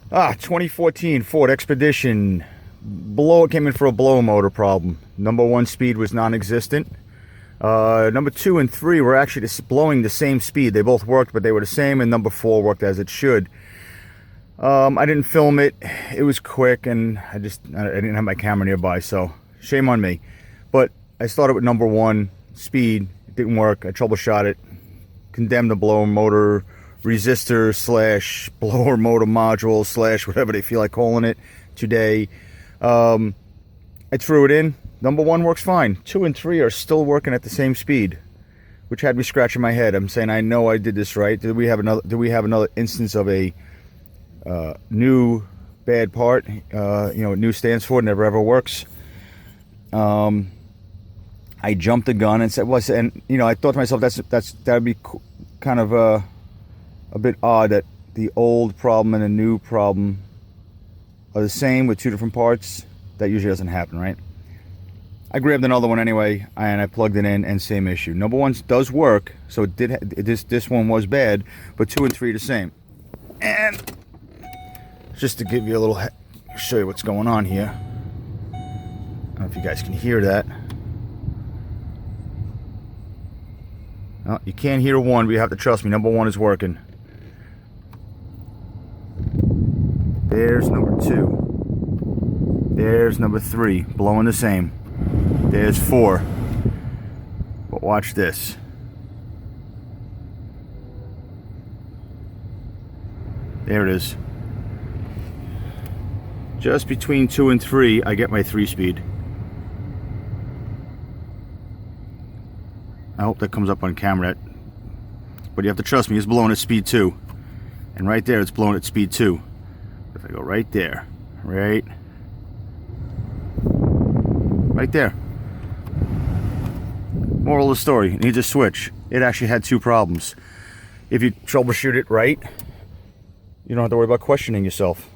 2014 Ford Expedition. It came in for a blower motor problem. Number 1 speed was non-existent. Number 2 and 3 were actually just blowing the same speed. They both worked, but they were the same, and number 4 worked as it should. I didn't film it. It was quick, and I didn't have my camera nearby, so shame on me. But I started with number 1 speed. It didn't work. I troubleshot it. Condemned the blower motor resistor slash blower motor module slash whatever they feel like calling it today. I threw it in. Number 1 works fine. 2 and 3 are still working at the same speed, which had me scratching my head. I'm saying, I know I did this right. Do we have another instance of a new bad part? New stands for never ever works. I jumped the gun and said, I thought to myself, that'd be kind of a bit odd that the old problem and the new problem are the same with 2 different parts. That usually doesn't happen, right? I grabbed another one anyway, and I plugged it in, and same issue. Number 1 does work, so it did. This one was bad, but 2 and 3 the same. And just to give you a little, show you what's going on here. I don't know if you guys can hear that. No, you can't hear 1, but you have to trust me. Number 1 is working. There's number 2. There's number 3, blowing the same. There's 4. But watch this. There it is. Just between 2 and 3, I get my 3-speed. I hope that comes up on camera. But you have to trust me, it's blowing at speed 2. And right there, it's blowing at speed 2. If I go right there, right there. Moral of the story, it needs a switch. It actually had 2 problems. If you troubleshoot it right, you don't have to worry about questioning yourself.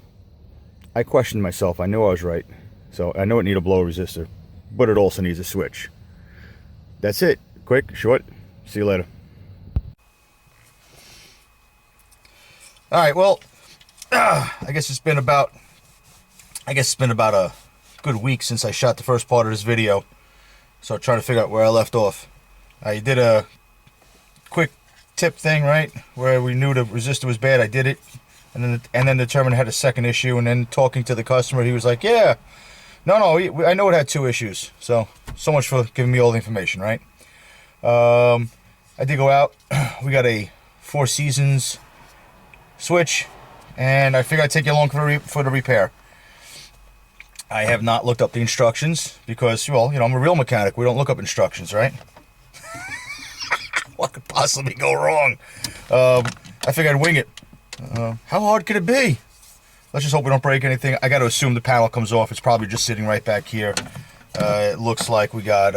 I questioned myself. I knew I was right. So I know it needed a blower resistor, but it also needs a switch. That's it. Quick, short. See you later. All right, well, I guess it's been about a good week since I shot the first part of this video. So I'm trying to figure out where I left off. I did a quick tip thing, right? Where we knew the resistor was bad. I did it, and then determined it had a second issue. And then talking to the customer, he was like, "Yeah, no, I know it had 2 issues. So much for giving me all the information, right?" I did go out. We got a 4 Seasons switch, and I figured I'd take you along for the repair. I have not looked up the instructions because, well, I'm a real mechanic. We don't look up instructions, right? What could possibly go wrong? I figured I'd wing it. How hard could it be? Let's just hope we don't break anything. I got to assume the panel comes off. It's probably just sitting right back here. It looks like we got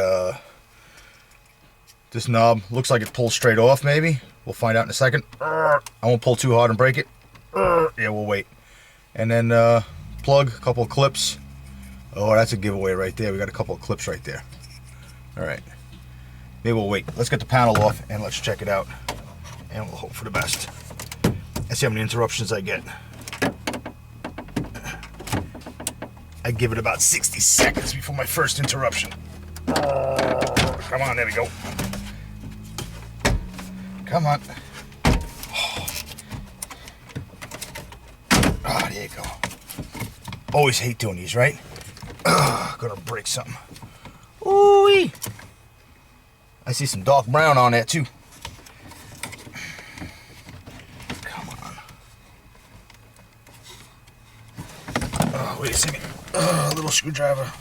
this knob. Looks like it pulls straight off, maybe. We'll find out in a second. I won't pull too hard and break it. Yeah, we'll wait. And then plug, a couple of clips. Oh, that's a giveaway right there. We got a couple of clips right there. All right. Maybe we'll wait. Let's get the panel off and let's check it out. And we'll hope for the best. Let's see how many interruptions I get. I give it about 60 seconds before my first interruption. Come on, there we go. Come on. Ah, there you go. Always hate doing these, right? Gonna break something. Ooh-wee. I see some dark brown on that too. Come on. Oh, wait a second. A little screwdriver.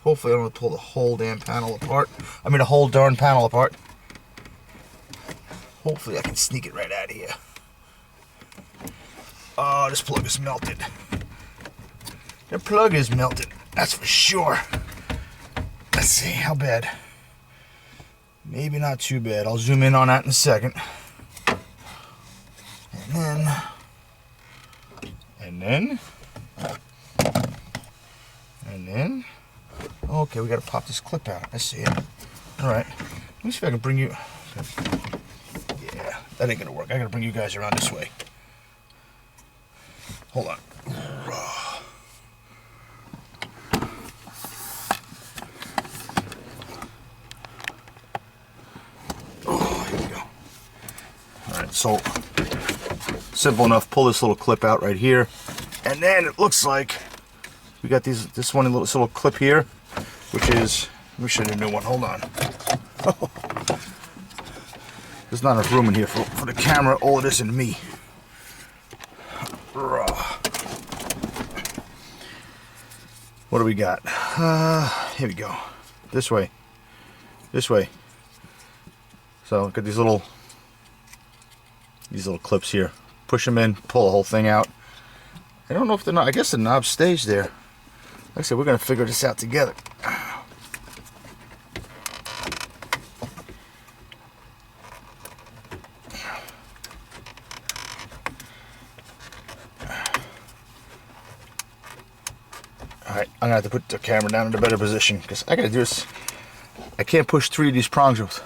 Hopefully I don't have to pull the whole damn panel apart. I mean the whole darn panel apart. Hopefully I can sneak it right out of here. Oh, this plug is melted. The plug is melted, that's for sure. Let's see, how bad? Maybe not too bad. I'll zoom in on that in a second. And then, okay, we gotta pop this clip out. I see it. All right, let me see if I can bring you. Yeah, That ain't gonna work. I gotta bring you guys around this way. Hold on. Oh, here we go. Alright, so simple enough. Pull this little clip out right here. And then it looks like we got this little clip here, which is, let me show you a new one. Hold on. There's not enough room in here for the camera, all of this, and me. What do we got? Here we go. This way. This way. So got these little clips here. Push them in, pull the whole thing out. I don't know if the knob, I guess the knob stays there. Like I said, we're gonna figure this out together. Alright, I'm gonna have to put the camera down in a better position because I gotta do this. I can't push 3 of these prongs with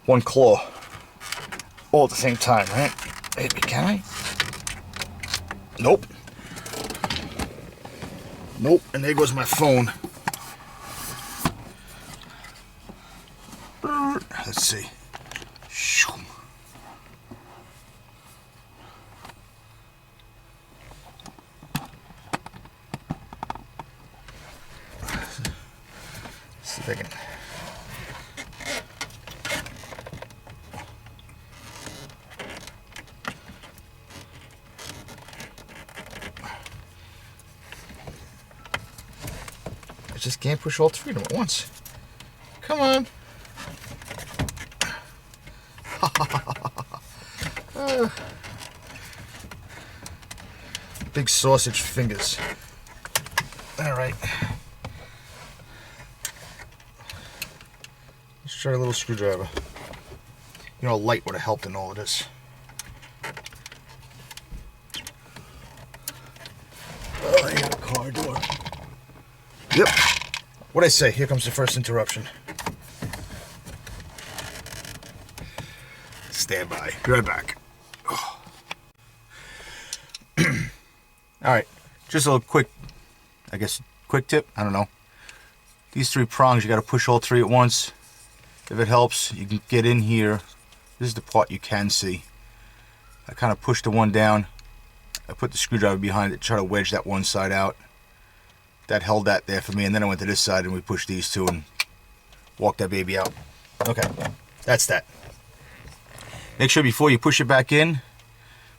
one claw all at the same time, right? Maybe, can I? Nope. Nope, and there goes my phone. Let's see. See if I can. I just can't push all 3 of them at once. Come on. Big sausage fingers. All right. Let's try a little screwdriver. You know, a light would have helped in all of this. Oh, I got a car door. Yep. What'd I say? Here comes the first interruption. Stand by. Be right back. Oh. Alright. Just a little quick, I guess, quick tip. I don't know. These 3 prongs, you got to push all 3 at once. If it helps, you can get in here. This is the part you can see. I kind of pushed the one down. I put the screwdriver behind it, try to wedge that one side out. That held that there for me, and then I went to this side and we pushed these 2 and walked that baby out. Okay, that's that. Make sure before you push it back in,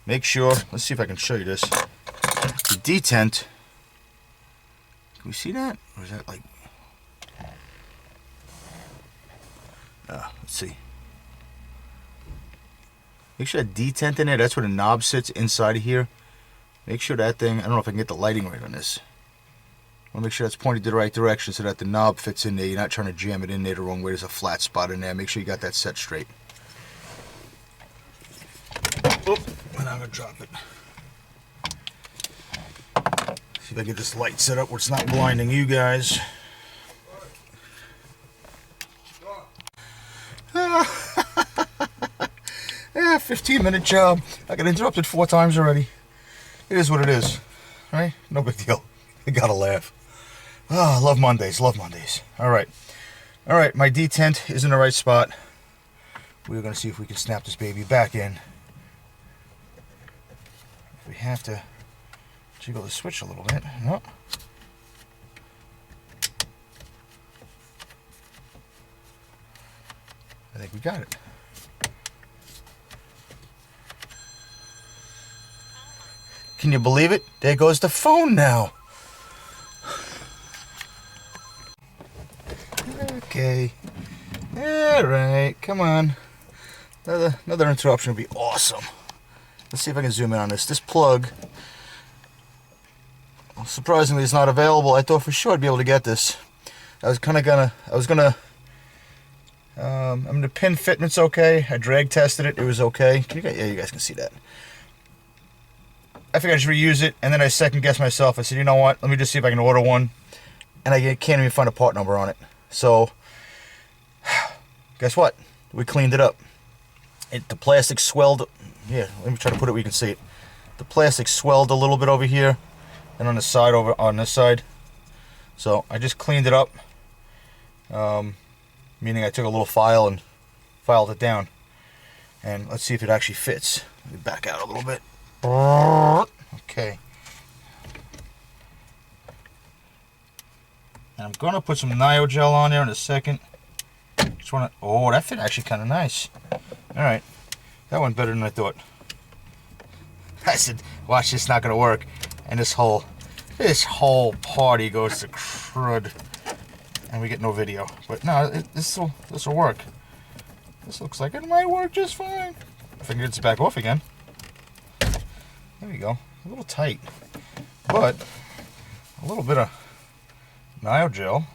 make sure, let's see if I can show you this. The detent, can we see that? Or is that like, let's see. Make sure that detent in there, that's where the knob sits inside of here. Make sure that thing, I don't know if I can get the lighting right on this. I want to make sure that's pointed to the right direction so that the knob fits in there. You're not trying to jam it in there the wrong way. There's a flat spot in there. Make sure you got that set straight. Oh, and I'm going to drop it. See if I get this light set up where it's not blinding you guys. Yeah, 15-minute job. I got interrupted 4 times already. It is what it is, right? No big deal. You gotta laugh. Oh, love Mondays, love Mondays. All right, my detent is in the right spot. We're gonna see if we can snap this baby back in. If we have to jiggle the switch a little bit. No. I think we got it. Can you believe it? There goes the phone now. Okay. All right, come on. Another interruption would be awesome. Let's see if I can zoom in on this. This plug, surprisingly, is not available. I thought for sure I'd be able to get this. I mean, the pin fitment's okay. I drag tested it. It was okay. Yeah, you guys can see that. I figured I'd just reuse it, and then I second guessed myself. I said, you know what? Let me just see if I can order one. And I can't even find a part number on it. So, guess what? We cleaned it up. The plastic swelled. Yeah, let me try to put it where you can see it. The plastic swelled a little bit over here, and on the side over on this side. So I just cleaned it up, meaning I took a little file and filed it down. And let's see if it actually fits. Let me back out a little bit. Okay. And I'm gonna put some Nio gel on there in a second. Just wanna. Oh, that fit actually kind of nice. All right, that went better than I thought. I said, watch, this not gonna work, and this whole party goes to crud, and we get no video. But no, this will work. This looks like it might work just fine. If I can get this back off again. There we go. A little tight, but a little bit of Nio gel.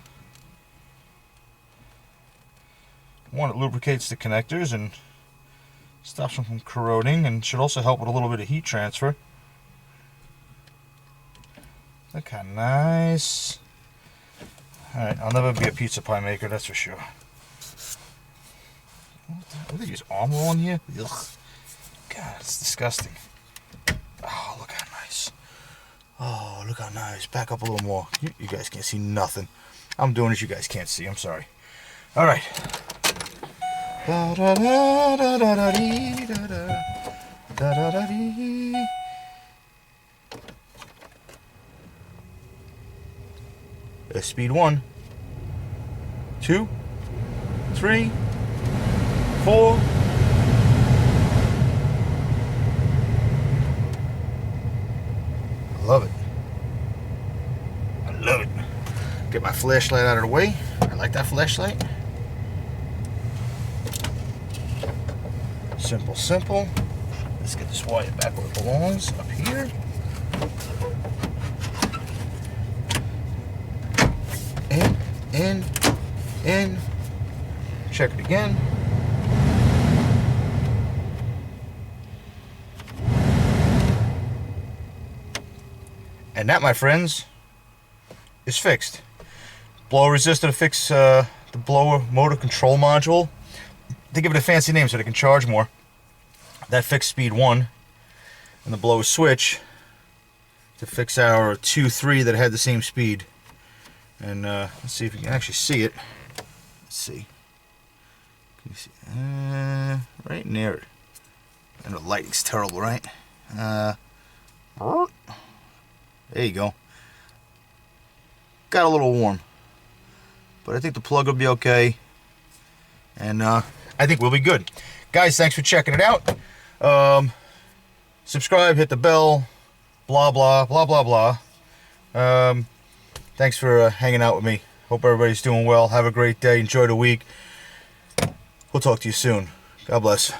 One, it lubricates the connectors and stops them from corroding, and should also help with a little bit of heat transfer. Look how nice. Alright, I'll never be a pizza pie maker, that's for sure. What did they use arm roll in here? Ugh. God, it's disgusting. Oh, look how nice. Oh, look how nice. Back up a little more. You guys can't see nothing. I'm doing it, you guys can't see. I'm sorry. Alright. Speed 1, 2, 3, 4. I love it. I love it. Get my flashlight out of the way. I like that flashlight. Simple, simple. Let's get this wire back where it belongs, up here. In. Check it again. And that, my friends, is fixed. Blower resistor to fix the blower motor control module. They give it a fancy name so they can charge more. That fixed speed 1. And the blower switch to fix our 2-3 that had the same speed. And let's see if you can actually see it. Let's see. Can you see? Right near it. And the lighting's terrible, right? There you go. Got a little warm. But I think the plug will be okay. And I think we'll be good. Guys, thanks for checking it out. Subscribe, hit the bell, blah, blah, blah, blah, blah. Thanks for hanging out with me. Hope everybody's doing well. Have a great day. Enjoy the week. We'll talk to you soon. God bless.